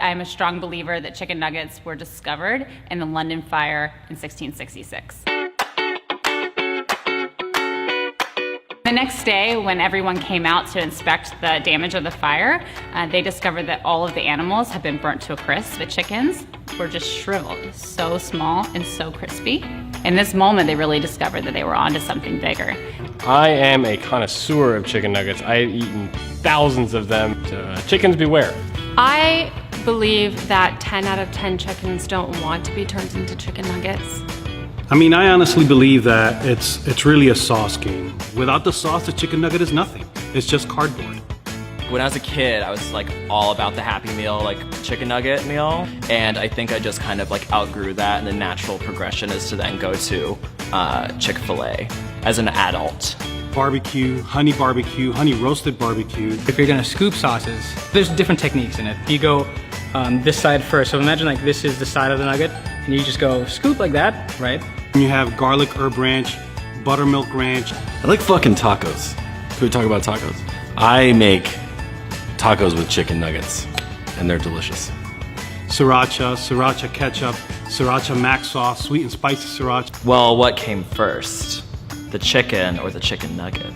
I'm a strong believer that chicken nuggets were discovered in the London fire in 1666. The next day, when everyone came out to inspect the damage of the fire, they discovered that all of the animals had been burnt to a crisp. The chickens were just shriveled, so small and so crispy. In this moment, they really discovered that they were onto something bigger. I am a connoisseur of chicken nuggets. I've eaten thousands of them. Chickens beware. I believe that 10 out of 10 chickens don't want to be turned into chicken nuggets. I mean, I honestly believe that it's really a sauce game. Without the sauce, the chicken nugget is nothing. It's just cardboard. When I was a kid, I was like all about the Happy Meal, like chicken nugget meal. And I think I just kind of like outgrew that, and the natural progression is to then go to Chick-fil-A as an adult. Barbecue, honey roasted barbecue. If you're gonna scoop sauces, there's different techniques in it. You go this side first. So imagine like this is the side of the nugget, and you just go scoop like that, right? You have garlic herb ranch, buttermilk ranch. I like fucking tacos. Can we talk about tacos? I make tacos with chicken nuggets, and they're delicious. Sriracha ketchup, sriracha mac sauce, sweet and spicy sriracha. Well, what came first? The chicken or the chicken nugget?